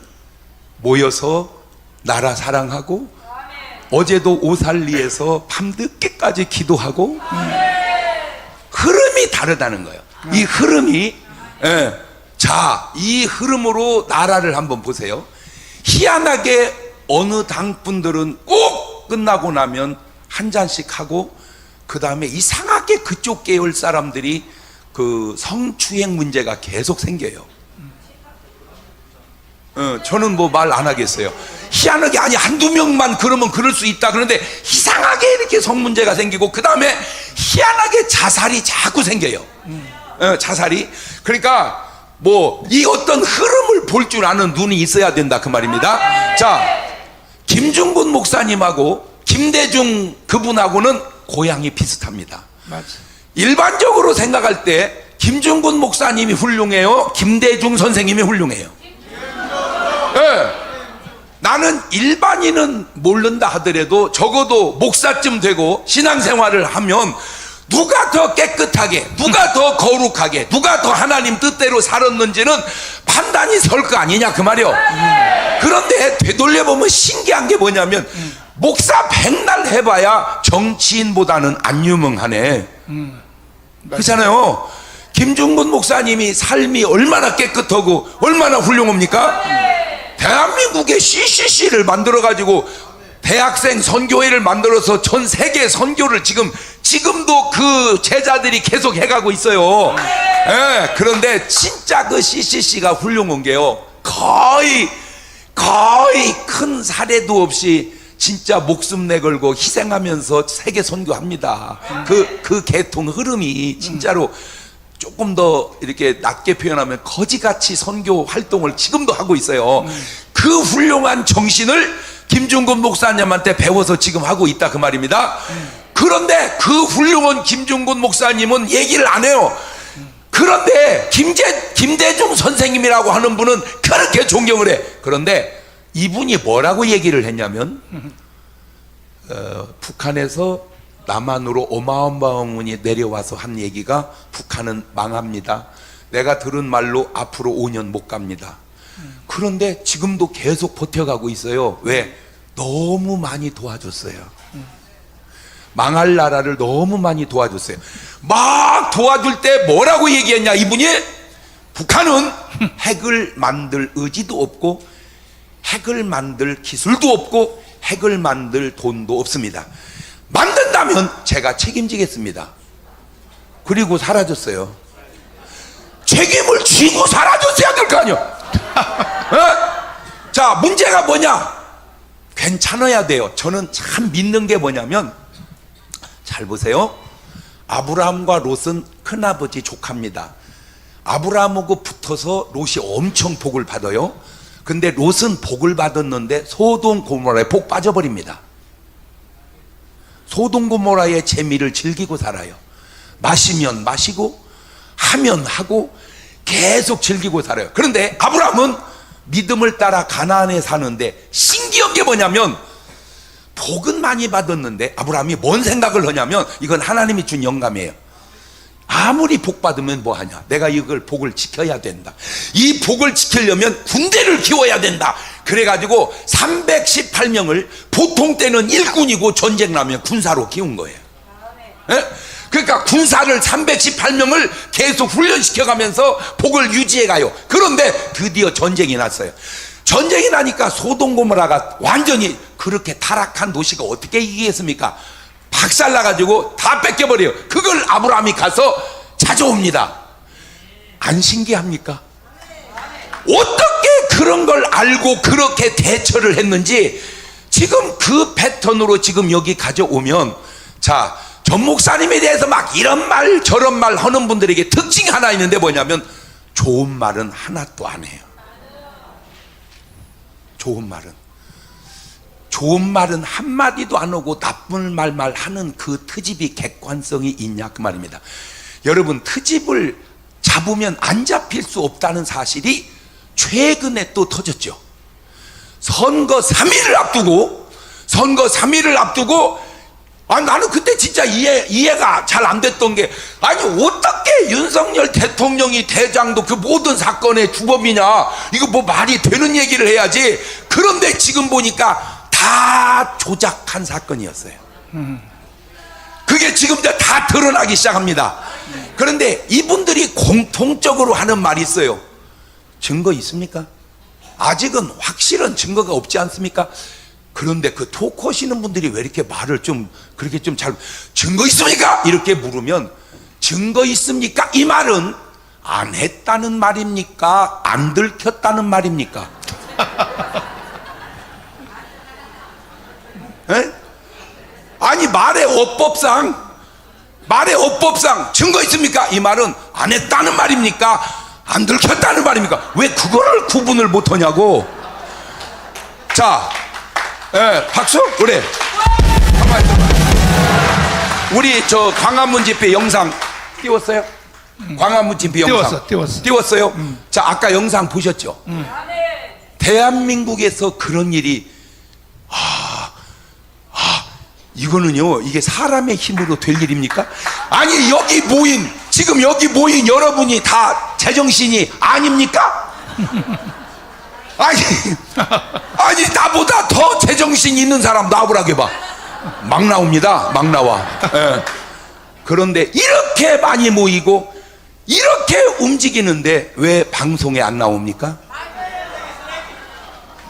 모여서 나라 사랑하고 어제도 오살리에서 밤늦게까지 기도하고 흐름이 다르다는 거예요. 이 흐름이 자, 이 흐름으로 나라를 한번 보세요. 희한하게 어느 당분들은 꼭 끝나고 나면 한 잔씩 하고 그 다음에 이상하게 그쪽 계열 사람들이 그 성추행 문제가 계속 생겨요. 저는 뭐 말 안 하겠어요. 희한하게, 아니 한두 명만 그러면 그럴 수 있다 그런데 이상하게 이렇게 성 문제가 생기고 그 다음에 희한하게 자살이 자꾸 생겨요. 자살이. 그러니까 뭐 이 어떤 흐름을 볼 줄 아는 눈이 있어야 된다 그 말입니다. 자, 김중곤 목사님하고 김대중 그분하고는 고향이 비슷합니다. 맞아. 일반적으로 생각할 때 김중곤 목사님이 훌륭해요, 김대중 선생님이 훌륭해요. 네. 나는 일반인은 모른다 하더라도 적어도 목사쯤 되고 신앙생활을 하면 누가 더 깨끗하게, 누가 더 거룩하게, 누가 더 하나님 뜻대로 살았는지는 판단이 설 거 아니냐 그 말이요. 그런데 되돌려보면 신기한 게 뭐냐면 목사 백날 해봐야 정치인보다는 안 유명하네. 그렇잖아요. 김중곤 목사님이 삶이 얼마나 깨끗하고 얼마나 훌륭합니까? 대한민국의 CCC를 만들어가지고 대학생 선교회를 만들어서 전 세계 선교를 지금도 그 제자들이 계속 해가고 있어요. 예, 그런데 진짜 그 CCC가 훌륭한 게요, 거의 큰 사례도 없이 진짜 목숨 내걸고 희생하면서 세계 선교합니다. 그 계통 흐름이 진짜로 조금 더 이렇게 낮게 표현하면 거지같이 선교 활동을 지금도 하고 있어요. 그 훌륭한 정신을 김중곤 목사님한테 배워서 지금 하고 있다 그 말입니다. 그런데 그 훌륭한 김중곤 목사님은 얘기를 안 해요. 그런데 김대중 선생님이라고 하는 분은 그렇게 존경을 해. 그런데 이분이 뭐라고 얘기를 했냐면 북한에서 남한으로 어마어마한 분이 내려와서 한 얘기가 북한은 망합니다. 내가 들은 말로 앞으로 5년 못 갑니다. 그런데 지금도 계속 버텨가고 있어요. 왜? 너무 많이 도와줬어요. 망할 나라를 너무 많이 도와줬어요. 막 도와줄 때 뭐라고 얘기했냐 이분이? 북한은 핵을 만들 의지도 없고 핵을 만들 기술도 없고 핵을 만들 돈도 없습니다. 만든다면 제가 책임지겠습니다. 그리고 사라졌어요. 책임을 지고 사라졌어야 될 거 아니야. 자, 문제가 뭐냐? 괜찮아야 돼요. 저는 참 믿는 게 뭐냐면, 잘 보세요. 아브라함과 롯은 큰아버지 조카입니다. 아브라함하고 붙어서 롯이 엄청 복을 받아요. 근데 롯은 복을 받았는데 소돔 고모라에 복 빠져버립니다. 소돔 고모라의 재미를 즐기고 살아요. 마시면 마시고 하면 하고 계속 즐기고 살아요. 그런데 아브라함은 믿음을 따라 가나안에 사는데 신기한 게 뭐냐면, 복은 많이 받았는데 아브라함이 뭔 생각을 하냐면, 이건 하나님이 준 영감이에요. 아무리 복 받으면 뭐하냐, 내가 이걸 복을 지켜야 된다. 이 복을 지키려면 군대를 키워야 된다. 그래가지고 318명을 보통 때는 일군이고 전쟁 나면 군사로 키운 거예요. 예? 그러니까 군사를 318명을 계속 훈련시켜가면서 복을 유지해가요. 그런데 드디어 전쟁이 났어요. 전쟁이 나니까 소돔 고모라가 완전히, 그렇게 타락한 도시가 어떻게 이기겠습니까? 박살나가지고 다 뺏겨버려요. 그걸 아브라함이 가서 찾아옵니다. 안 신기합니까? 어떻게 그런 걸 알고 그렇게 대처를 했는지, 지금 그 패턴으로 지금 여기 가져오면, 자, 전 목사님에 대해서 막 이런 말 저런 말 하는 분들에게 특징이 하나 있는데 뭐냐면, 좋은 말은 하나도 안 해요. 좋은 말은 한마디도 안 하고 나쁜 말만 하는 그 트집이 객관성이 있냐 그 말입니다. 여러분, 트집을 잡으면 안 잡힐 수 없다는 사실이 최근에 또 터졌죠. 선거 3일을 앞두고 나는 그때 진짜 이해가 잘 안 됐던 게, 아니 어떻게 윤석열 대통령이 대장도 그 모든 사건의 주범이냐, 이거 뭐 말이 되는 얘기를 해야지. 그런데 지금 보니까 다 조작한 사건이었어요. 그게 지금 이제 다 드러나기 시작합니다. 그런데 이분들이 공통적으로 하는 말이 있어요. 증거 있습니까? 아직은 확실한 증거가 없지 않습니까? 그런데 그 토크하시는 분들이 왜 이렇게 말을 좀 그렇게 좀 잘, 증거 있습니까? 이렇게 물으면, 증거 있습니까? 이 말은 안 했다는 말입니까? 안 들켰다는 말입니까? 에? 아니 말의 어법상 증거 있습니까? 이 말은 안 했다는 말입니까? 안 들켰다는 말입니까? 왜 그거를 구분을 못하냐고. 자, 박수? 그래. 가만히 있어봐. 우리 저 광화문 집회 영상 띄웠어요? 광화문 집회 영상 띄웠어요? 자, 아까 영상 보셨죠? 대한민국에서 그런 일이, 이거는요, 이게 사람의 힘으로 될 일입니까? 아니 지금 여기 모인 여러분이 다 제정신이 아닙니까? 아니 나보다 더 제정신 있는 사람 나오라고 해봐. 막 나옵니다. 막 나와. 예. 그런데 이렇게 많이 모이고 이렇게 움직이는데 왜 방송에 안 나옵니까?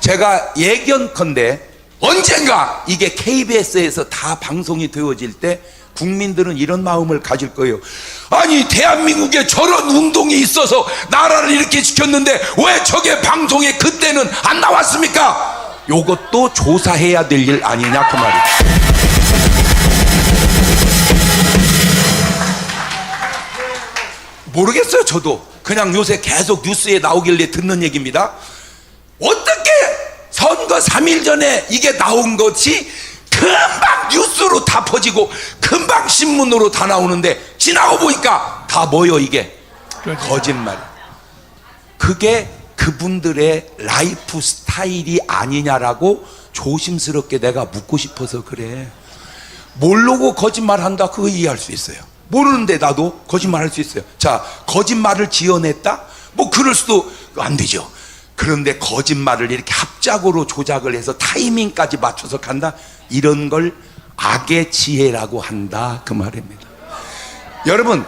제가 예견컨대 언젠가 이게 KBS에서 다 방송이 되어질 때 국민들은 이런 마음을 가질 거예요. 아니 대한민국에 저런 운동이 있어서 나라를 이렇게 지켰는데 왜 저게 방송에 그때는 안 나왔습니까? 요것도 조사해야 될 일 아니냐 그 말이에요. 모르겠어요. 저도 그냥 요새 계속 뉴스에 나오길래 듣는 얘기입니다. 어떻게 선거 3일 전에 이게 나온 것이 금방 뉴스로 다 퍼지고 금방 신문으로 다 나오는데 지나고 보니까 다 뭐요 이게? 거짓말. 그게 그분들의 라이프 스타일이 아니냐라고 조심스럽게 내가 묻고 싶어서 그래. 모르고 거짓말한다 그거 이해할 수 있어요. 모르는데 나도 거짓말할 수 있어요. 자, 거짓말을 지어냈다? 뭐 그럴 수도 안 되죠. 그런데 거짓말을 이렇게 합작으로 조작을 해서 타이밍까지 맞춰서 간다. 이런 걸 악의 지혜라고 한다, 그 말입니다. 여러분,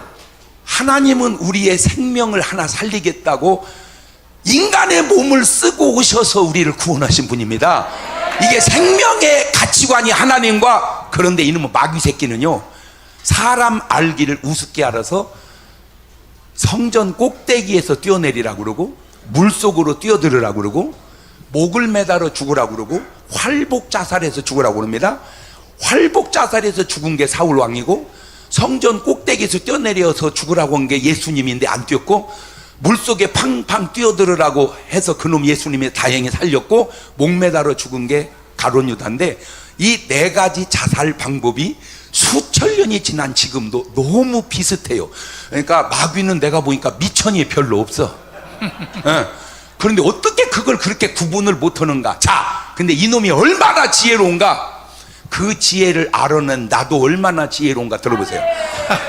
하나님은 우리의 생명을 하나 살리겠다고 인간의 몸을 쓰고 오셔서 우리를 구원하신 분입니다. 이게 생명의 가치관이 하나님과, 그런데 이놈의 마귀 새끼는요, 사람 알기를 우습게 알아서 성전 꼭대기에서 뛰어내리라고 그러고, 물속으로 뛰어들으라고 그러고, 목을 매달아 죽으라고 그러고, 활복 자살해서 죽으라고 그럽니다. 활복 자살해서 죽은 게 사울 왕이고, 성전 꼭대기에서 뛰어내려서 죽으라고 한 게 예수님인데 안 뛰었고, 물속에 팡팡 뛰어들으라고 해서 그놈 예수님이 다행히 살렸고, 목 매달아 죽은 게 가룟 유다인데, 이 네 가지 자살 방법이 수천 년이 지난 지금도 너무 비슷해요. 그러니까 마귀는 내가 보니까 미천이 별로 없어. 예. 그런데 어떻게 그걸 그렇게 구분을 못하는가? 자, 근데 이놈이 얼마나 지혜로운가? 그 지혜를 알아낸 나도 얼마나 지혜로운가 들어보세요.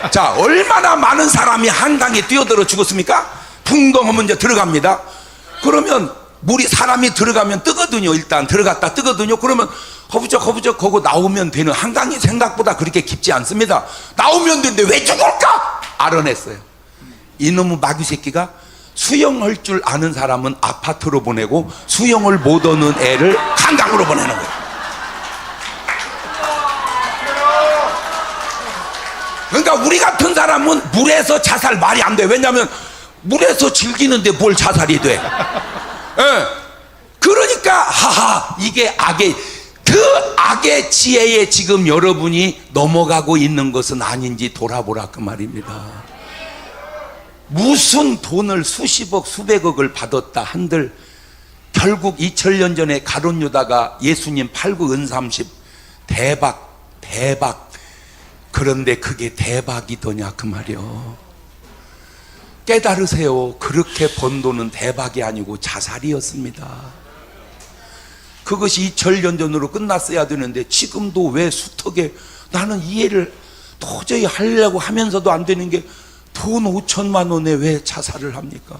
자, 얼마나 많은 사람이 한강에 뛰어들어 죽었습니까? 풍덩하면 이제 들어갑니다. 그러면 물이, 사람이 들어가면 뜨거든요. 일단 들어갔다 뜨거든요. 그러면 허부적 거고 나오면 되는, 한강이 생각보다 그렇게 깊지 않습니다. 나오면 되는데 왜 죽을까? 알아냈어요. 이놈의 마귀 새끼가 수영할 줄 아는 사람은 아파트로 보내고, 수영을 못 하는 애를 한강으로 보내는 거예요. 그러니까 우리 같은 사람은 물에서 자살 말이 안 돼. 왜냐하면 물에서 즐기는데 뭘 자살이 돼. 예. 그러니까 하하, 이게 그 악의 지혜에 지금 여러분이 넘어가고 있는 것은 아닌지 돌아보라, 그 말입니다. 무슨 돈을 수십억 수백억을 받았다 한들 결국 2000년 전에 가룟 유다가 예수님 팔고 은삼십, 대박. 그런데 그게 대박이더냐, 그 말이요. 깨달으세요. 그렇게 번 돈은 대박이 아니고 자살이었습니다. 그것이 2000년 전으로 끝났어야 되는데 지금도 왜 수턱에, 나는 이해를 도저히 하려고 하면서도 안 되는 게, 돈 5천만 원에 왜 자살을 합니까?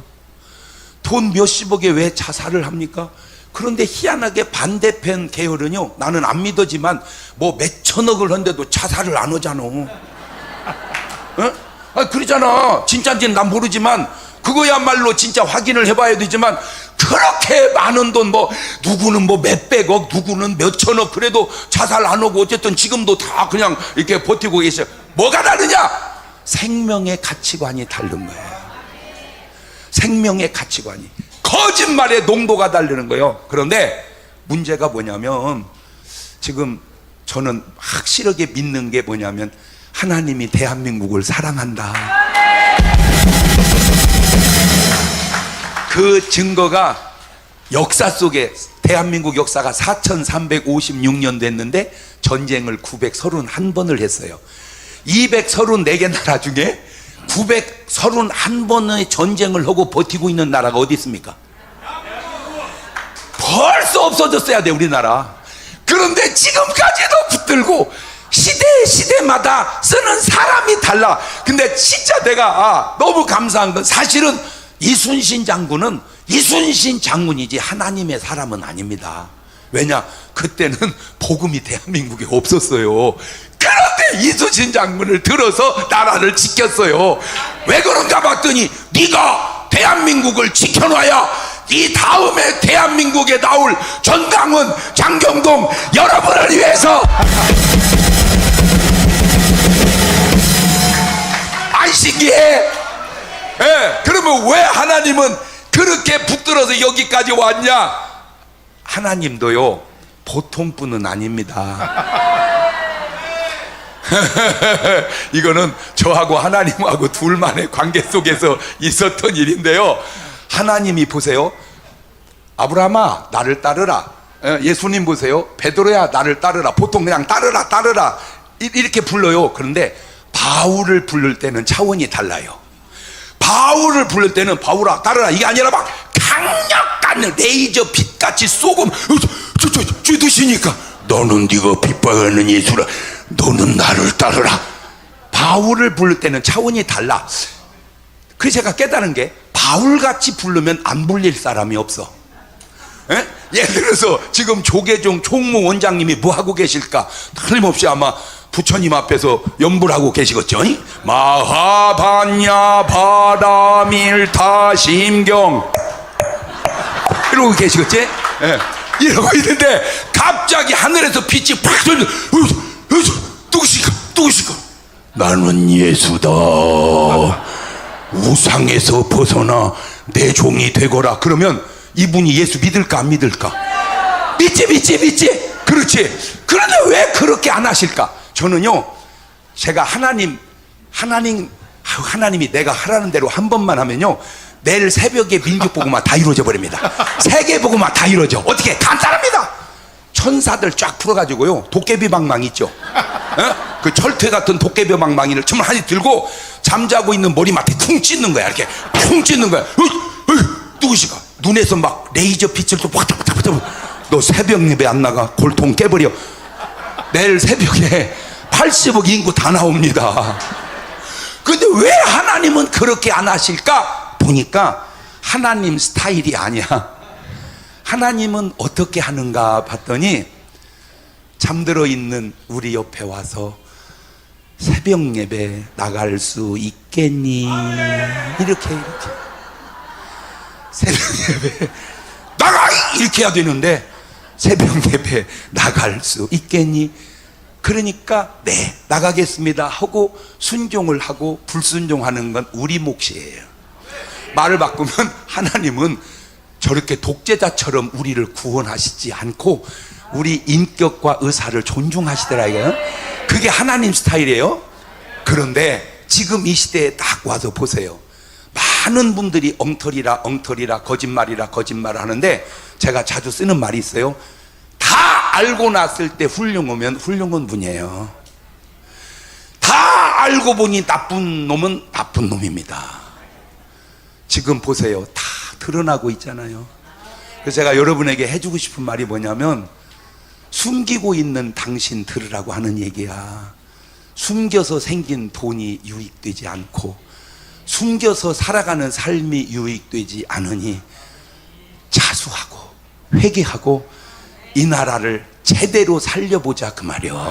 돈 몇십억에 왜 자살을 합니까? 그런데 희한하게 반대편 계열은요, 나는 안 믿어지만 뭐 몇천억을 한데도 자살을 안 하잖아. 어? 그러잖아. 진짜인지는 난 모르지만 그거야말로 진짜 확인을 해봐야 되지만, 그렇게 많은 돈, 뭐 누구는 뭐 몇백억, 누구는 몇천억, 그래도 자살 안 하고 어쨌든 지금도 다 그냥 이렇게 버티고 계셔. 뭐가 다르냐? 생명의 가치관이 다른 거예요. 생명의 가치관이, 거짓말의 농도가 다르는 거예요. 그런데 문제가 뭐냐면, 지금 저는 확실하게 믿는 게 뭐냐면, 하나님이 대한민국을 사랑한다. 그 증거가 역사 속에, 대한민국 역사가 4356년 됐는데 전쟁을 931번을 했어요. 234개 나라 중에 931번의 전쟁을 하고 버티고 있는 나라가 어디 있습니까? 벌써 없어졌어야 돼, 우리나라. 그런데 지금까지도 붙들고, 시대마다 쓰는 사람이 달라. 근데 진짜 내가 너무 감사한 건, 사실은 이순신 장군은 이순신 장군이지 하나님의 사람은 아닙니다. 왜냐? 그때는 복음이 대한민국에 없었어요. 그런데 이순신 장군을 들어서 나라를 지켰어요. 왜 그런가 봤더니, 네가 대한민국을 지켜놔야 이 다음에 대한민국에 나올 전강훈, 장경동 여러분을 위해서 안 신기해? 예, 그러면 왜 하나님은 그렇게 붙들어서 여기까지 왔냐? 하나님도요, 보통 분은 아닙니다. 이거는 저하고 하나님하고 둘만의 관계 속에서 있었던 일인데요. 하나님이 보세요. 아브라함아, 나를 따르라. 예수님 보세요. 베드로야, 나를 따르라. 보통 그냥 따르라 이렇게 불러요. 그런데 바울을 부를 때는 차원이 달라요. 바울을 부를 때는 바울아 따르라 이게 아니라 막 강력한 레이저 빛같이 쏘고 쥐듯이니까, 너는 네가 빛바라는 예수라, 너는 나를 따르라. 바울을 부를 때는 차원이 달라. 그래서 제가 깨달은 게, 바울같이 부르면 안 불릴 사람이 없어. 예? 예를 들어서 지금 조계종 총무 원장님이 뭐 하고 계실까? 틀림없이 아마 부처님 앞에서 연불 하고 계시겠죠? 마하반야 바다밀타 심경 이러고 계시겠지? 예. 이러고 있는데 갑자기 하늘에서 빛이 팍 쏘면서 누구실까? 나는 예수다. 우상에서 벗어나 내 종이 되거라. 그러면 이분이 예수 믿을까 안 믿을까? 믿지. 그렇지. 그런데 왜 그렇게 안 하실까? 저는요, 제가 하나님이 내가 하라는 대로 한 번만 하면요, 내일 새벽에 민족복음화 다 이루어져 버립니다. 세계복음화 다 이루어져. 어떻게? 간단합니다. 천사들 쫙 풀어가지고요, 도깨비 방망이 있죠? 그 철퇴 같은 도깨비 방망이를 정말 하나 들고 잠자고 있는 머리맡에 퉁 찢는 거야. 이렇게 퉁 찢는 거야. 누구시가? 눈에서 막 레이저 빛을 또 확 너 새벽 예배 안 나가? 골통 깨버려. 내일 새벽에 80억 인구 다 나옵니다. 근데 왜 하나님은 그렇게 안 하실까? 보니까 하나님 스타일이 아니야. 하나님은 어떻게 하는가 봤더니 잠들어 있는 우리 옆에 와서 새벽 예배 나갈 수 있겠니? 이렇게 새벽 예배 나가! 이렇게 해야 되는데 새벽 예배 나갈 수 있겠니? 그러니까 네 나가겠습니다 하고 순종을 하고 불순종하는 건 우리 몫이에요. 말을 바꾸면 하나님은 저렇게 독재자처럼 우리를 구원하시지 않고 우리 인격과 의사를 존중하시더라 이거요. 그게 하나님 스타일이에요. 그런데 지금 이 시대에 딱 와서 보세요. 많은 분들이 엉터리라 거짓말이라 거짓말 하는데 제가 자주 쓰는 말이 있어요. 다 알고 났을 때 훌륭하면 훌륭한 분이에요. 다 알고 보니 나쁜 놈은 나쁜 놈입니다. 지금 보세요. 다 드러나고 있잖아요. 그래서 제가 여러분에게 해주고 싶은 말이 뭐냐면 숨기고 있는 당신 들으라고 하는 얘기야. 숨겨서 생긴 돈이 유익되지 않고 숨겨서 살아가는 삶이 유익되지 않으니 자수하고 회개하고 이 나라를 제대로 살려보자 그 말이요.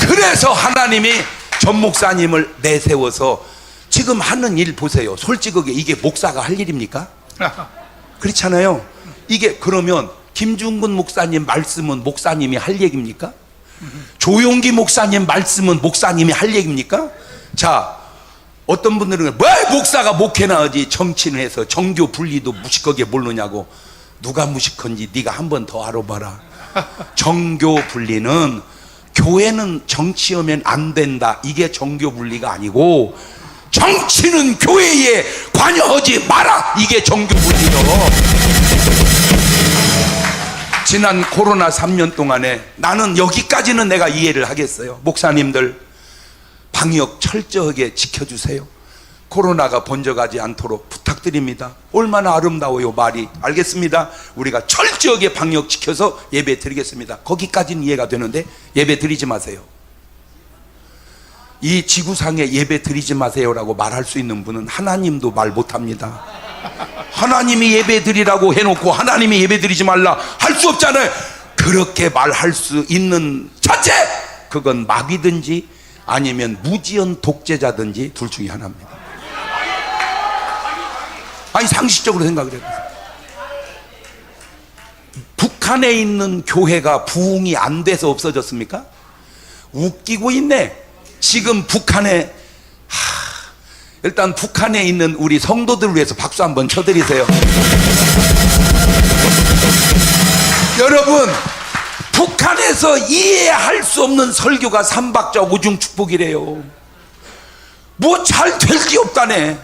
그래서 하나님이 전 목사님을 내세워서 지금 하는 일 보세요. 솔직하게 이게 목사가 할 일입니까? 그렇잖아요. 이게 그러면 김중근 목사님 말씀은 목사님이 할 얘기입니까? 조용기 목사님 말씀은 목사님이 할 얘기입니까? 자, 어떤 분들은 왜 목사가 목회나 하지 정치는 해서 정교 분리도 무식하게 모르냐고. 누가 무식한지 네가 한 번 더 알아봐라. 정교 분리는 교회는 정치하면 안 된다 이게 정교 분리가 아니고 정치는 교회에 관여하지 마라 이게 정교 분리요. 지난 코로나 3년 동안에 나는 여기까지는 내가 이해를 하겠어요. 목사님들 방역 철저하게 지켜주세요. 코로나가 번져가지 않도록 부탁드립니다. 얼마나 아름다워요 말이. 알겠습니다. 우리가 철저하게 방역 지켜서 예배 드리겠습니다. 거기까지는 이해가 되는데 예배 드리지 마세요. 이 지구상에 예배 드리지 마세요라고 말할 수 있는 분은 하나님도 말 못합니다. 하나님이 예배 드리라고 해놓고 하나님이 예배 드리지 말라 할 수 없잖아요. 그렇게 말할 수 있는 자체 그건 마귀든지 아니면 무지연 독재자든지 둘 중에 하나입니다. 아니 상식적으로 생각을 해보세요. 북한에 있는 교회가 부흥이 안 돼서 없어졌습니까? 웃기고 있네. 지금 북한에 일단 북한에 있는 우리 성도들을 위해서 박수 한번 쳐드리세요. 여러분 북한에서 이해할 수 없는 설교가 삼박자 오중 축복이래요. 뭐 잘 될 게 없다네.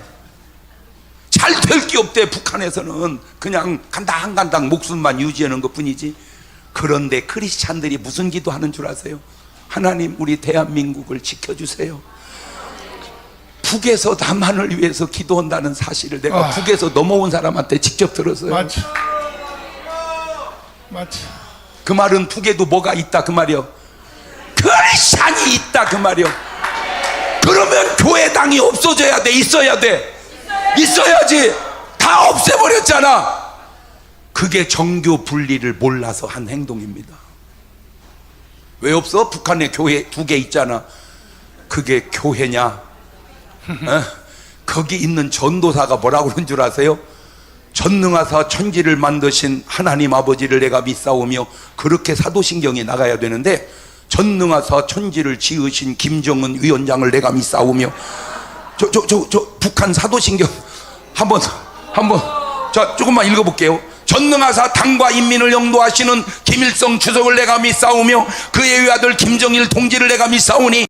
잘 될 게 없대. 북한에서는 그냥 간당간당 목숨만 유지하는 것 뿐이지. 그런데 크리스찬들이 무슨 기도하는 줄 아세요? 하나님 우리 대한민국을 지켜주세요. 북에서 남한을 위해서 기도한다는 사실을 내가 북에서 넘어온 사람한테 직접 들었어요. 맞지. 그 말은 북에도 뭐가 있다 그 말이요. 크리스찬이 있다 그 말이요. 그러면 교회당이 없어져야 돼 있어야 돼 있어야지. 다 없애버렸잖아. 그게 정교 분리를 몰라서 한 행동입니다. 왜 없어? 북한에 교회 2개 있잖아. 그게 교회냐? 어? 거기 있는 전도사가 뭐라고 그런 줄 아세요? 전능하사 천지를 만드신 하나님 아버지를 내가 믿사오며, 그렇게 사도신경에 나가야 되는데, 전능하사 천지를 지으신 김정은 위원장을 내가 믿사오며, 저 북한 사도신경 한번 자 조금만 읽어볼게요. 전능하사 당과 인민을 영도하시는 김일성 주석을 내가 믿사오며, 그의 외아들 김정일 동지를 내가 믿사오니